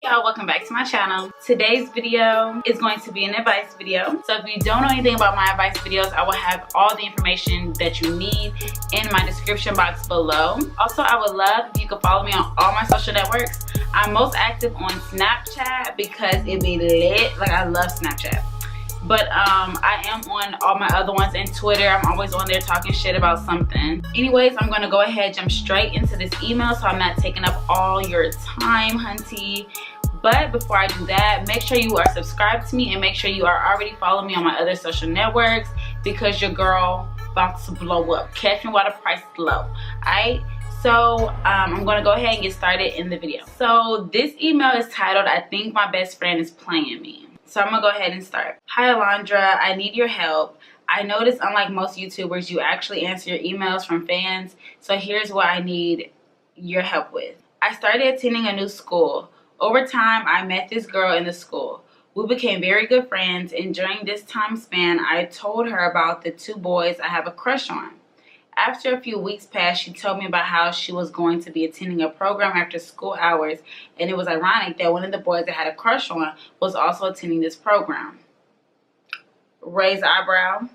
Y'all, welcome back to my channel. Today's video is going to be an advice video. So if you don't know anything about my advice videos, I will have all the information that you need in my description box below. Also, I would love if you could follow me on all my social networks. I'm most active on Snapchat because it be lit. Like, I love Snapchat. But I am on all my other ones, and Twitter. I'm always on there talking shit about something. Anyways, I'm gonna go ahead, jump straight into this email so I'm not taking up all your time, hunty. But before I do that, make sure you are subscribed to me and make sure you are already following me on my other social networks because your girl about to blow up. Catch me while the price is low. Alright? So I'm gonna go ahead and get started in the video. So this email is titled, I think my best friend is playing me. So I'm gonna go ahead and start. Hi Alondra, I need your help. I noticed unlike most YouTubers, you actually answer your emails from fans. So here's what I need your help with. I started attending a new school. Over time, I met this girl in the school. We became very good friends, and during this time span, I told her about the two boys I have a crush on. After a few weeks passed, she told me about how she was going to be attending a program after school hours, and it was ironic that one of the boys I had a crush on was also attending this program. Raise eyebrow.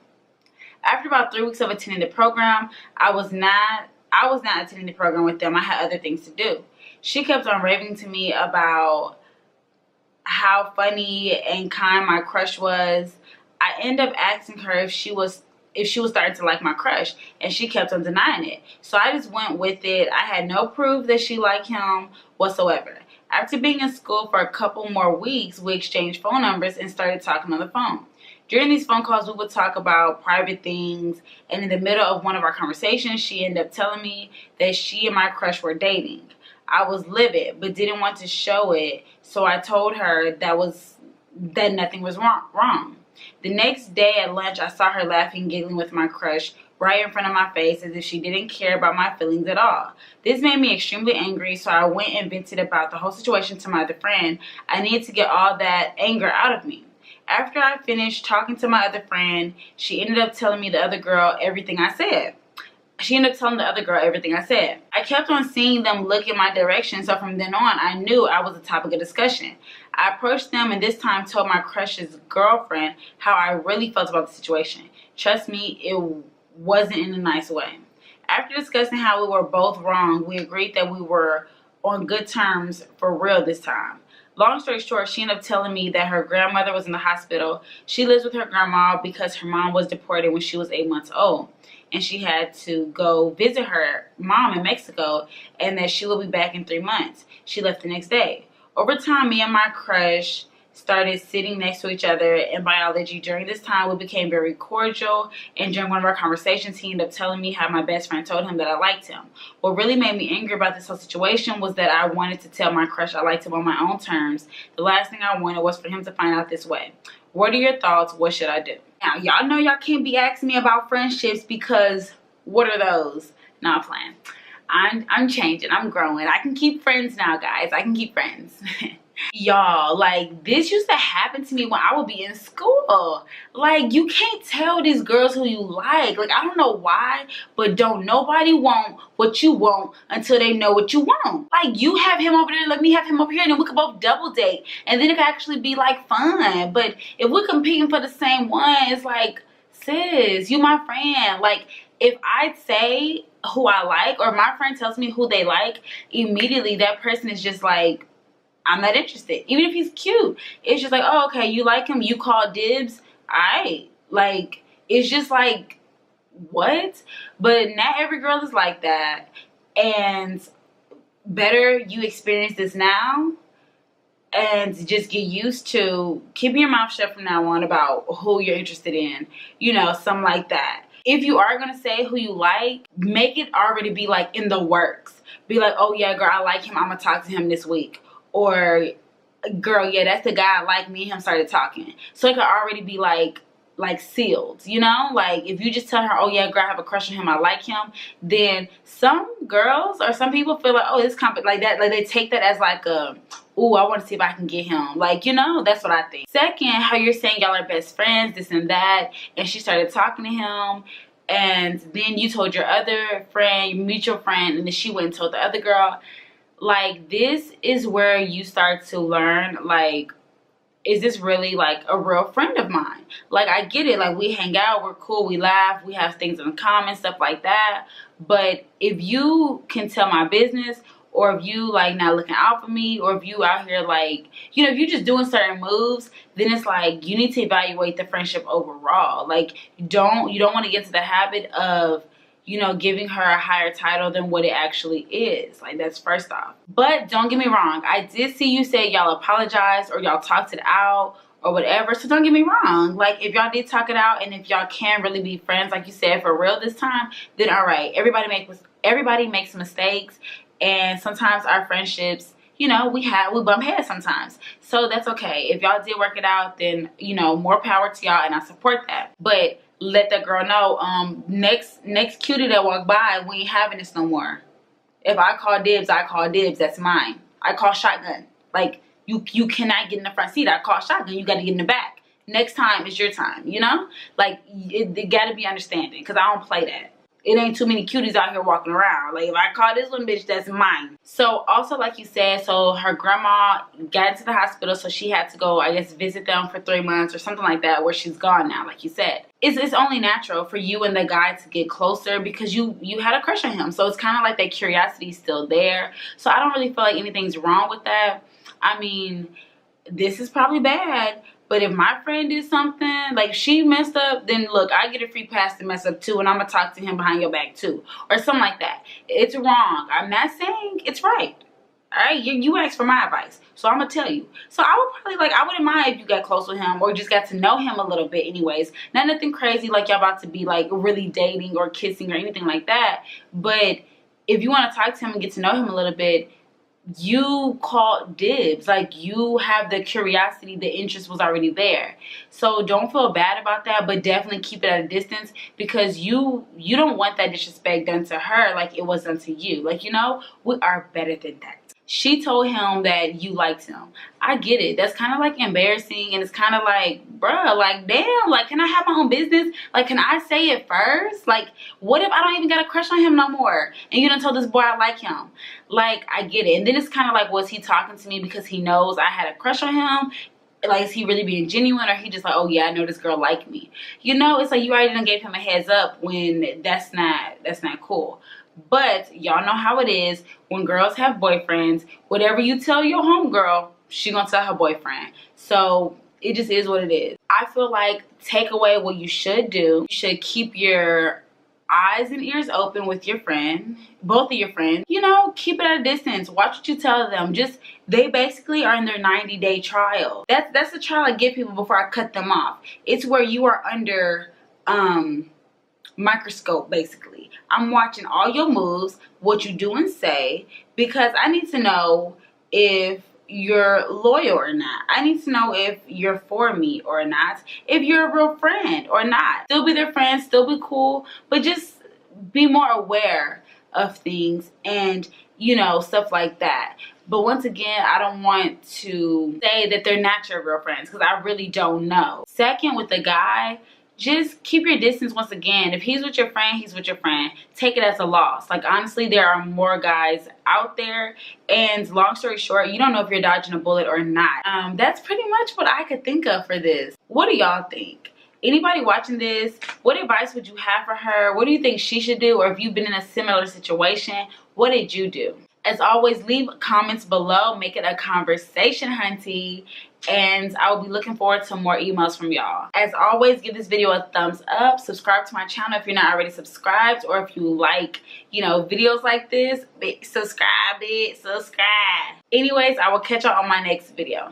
After about 3 weeks of attending the program, I was not attending the program with them. I had other things to do. She kept on raving to me about how funny and kind my crush was. I ended up asking her if she was starting to like my crush, and she kept on denying it. So I just went with it. I had no proof that she liked him whatsoever. After being in school for a couple more weeks, we exchanged phone numbers and started talking on the phone. During these phone calls, we would talk about private things, and in the middle of one of our conversations, she ended up telling me that she and my crush were dating. I was livid, but didn't want to show it, so I told her that nothing was wrong. The next day at lunch, I saw her laughing, giggling with my crush right in front of my face as if she didn't care about my feelings at all. This made me extremely angry, so I went and vented about the whole situation to my other friend. I needed to get all that anger out of me. After I finished talking to my other friend, she ended up telling me the other girl everything I said. I kept on seeing them look in my direction, so from then on, I knew I was a topic of discussion. I approached them and this time told my crush's girlfriend how I really felt about the situation. Trust me, it wasn't in a nice way. After discussing how we were both wrong, we agreed that we were on good terms for real this time. Long story short, she ended up telling me that her grandmother was in the hospital. She lives with her grandma because her mom was deported when she was 8 months old. And she had to go visit her mom in Mexico, and that she will be back in 3 months. She left the next day. Over time, me and my crush started sitting next to each other in biology. During this time, we became very cordial, and during one of our conversations, he ended up telling me how my best friend told him that I liked him. What really made me angry about this whole situation was that I wanted to tell my crush I liked him on my own terms. The last thing I wanted was for him to find out this way. What are your thoughts? What should I do? Now, y'all know y'all can't be asking me about friendships because what are those? No, I'm playing. I'm changing. I'm growing. I can keep friends now, guys. I can keep friends. Y'all, like, this used to happen to me when I would be in school. Like, you can't tell these girls who you like. Like, I don't know why, but don't nobody want what you want until they know what you want. Like, you have him over there, let me have him over here, and then we could both double date. And then it could actually be, like, fun. But if we're competing for the same one, it's like, sis, you my friend. Like, if I say who I like, or my friend tells me who they like, immediately that person is just like, I'm not interested. Even if he's cute. It's just like, oh, okay, you like him, you call dibs. Alright. Like, it's just like, what? But not every girl is like that. And better you experience this now and just get used to keeping your mouth shut from now on about who you're interested in. You know, something like that. If you are going to say who you like, make it already be like in the works. Be like, oh yeah, girl, I like him. I'm going to talk to him this week. Or, girl, yeah, that's the guy I like. Me and him started talking. So it could already be like sealed, you know? Like, if you just tell her, oh yeah, girl, I have a crush on him, I like him, then some girls or some people feel like, oh, this like that, like they take that as like a, ooh, I want to see if I can get him. Like, you know, that's what I think. Second, how you're saying y'all are best friends, this and that, and she started talking to him, and then you told your other friend, your mutual friend, and then she went and told the other girl. Like, this is where you start to learn, like, is this really like a real friend of mine? Like, I get it, like, we hang out, we're cool, we laugh, we have things in common, stuff like that. But if you can tell my business, or if you like not looking out for me, or if you out here like, you know, if you're just doing certain moves, then it's like you need to evaluate the friendship overall. Like, you don't want to get to the habit of, you know, giving her a higher title than what it actually is. Like, that's first off. But don't get me wrong, I did see you say y'all apologized or y'all talked it out or whatever. So don't get me wrong. Like, if y'all did talk it out and if y'all can really be friends, like you said, for real this time, then all right. Everybody makes mistakes, and sometimes our friendships, you know, we bump heads sometimes. So that's okay. If y'all did work it out, then, you know, more power to y'all, and I support that. But let that girl know, next cutie that walk by, we ain't having this no more. If I call dibs, I call dibs. That's mine. I call shotgun. Like, you cannot get in the front seat. I call shotgun. You got to get in the back. Next time, it's your time, you know? Like, it got to be understanding, because I don't play that. It ain't too many cuties out here walking around. Like, if I call this one bitch, that's mine. So also, like you said, so her grandma got into the hospital, so she had to go, I guess, visit them for 3 months or something like that, where she's gone now, like you said. It's only natural for you and the guy to get closer, because you had a crush on him. So it's kind of like that curiosity is still there. So I don't really feel like anything's wrong with that. I mean, this is probably bad, but if my friend did something, like she messed up, then look, I get a free pass to mess up too, and I'm gonna talk to him behind your back too, or something like that. It's wrong. I'm not saying it's right. All right, you asked for my advice, so I'm gonna tell you. So I would probably, like, I wouldn't mind if you got close with him or just got to know him a little bit anyways. Not nothing crazy like y'all about to be like really dating or kissing or anything like that. But if you want to talk to him and get to know him a little bit, you called dibs. Like, you have the curiosity, the interest was already there. So don't feel bad about that, but definitely keep it at a distance, because you don't want that disrespect done to her like it was done to you. Like, you know, we are better than that. She told him that you liked him. I get it. That's kind of like embarrassing, and it's kind of like, bruh, like, damn, like, can I have my own business? Like, can I say it first? Like, what if I don't even got a crush on him no more, and you done told this boy I like him? Like, I get it. And then it's kind of like, was he talking to me because he knows I had a crush on him? Like, is he really being genuine, or he just like, oh yeah, I know this girl like me? You know, it's like you already done gave him a heads up when that's not cool. But y'all know how it is when girls have boyfriends. Whatever you tell your homegirl, she gonna tell her boyfriend. So it just is what it is. I feel like, take away what you should do. You should keep your eyes and ears open with your friend, both of your friends. You know, keep it at a distance. Watch what you tell them. Just, they basically are in their 90-day trial. That's the trial I give people before I cut them off. It's where you are under microscope, basically. I'm watching all your moves, what you do and say, because I need to know if you're loyal or not. I need to know if you're for me or not, if you're a real friend or not. Still be their friend, still be cool, but just be more aware of things and, you know, stuff like that. But once again, I don't want to say that they're not your real friends, because I really don't know. Second, with the guy, just keep your distance. Once again, if he's with your friend, he's with your friend. Take it as a loss. Like, honestly, there are more guys out there, and long story short, you don't know if you're dodging a bullet or not. That's pretty much what I could think of for this. What do y'all think? Anybody watching this, what advice would you have for her? What do you think she should do? Or if you've been in a similar situation, what did you do? As always, leave comments below. Make it a conversation, hunty. And I will be looking forward to more emails from y'all. As always, give this video a thumbs up. Subscribe to my channel if you're not already subscribed. Or if you like, you know, videos like this, subscribe. Anyways, I will catch y'all on my next video.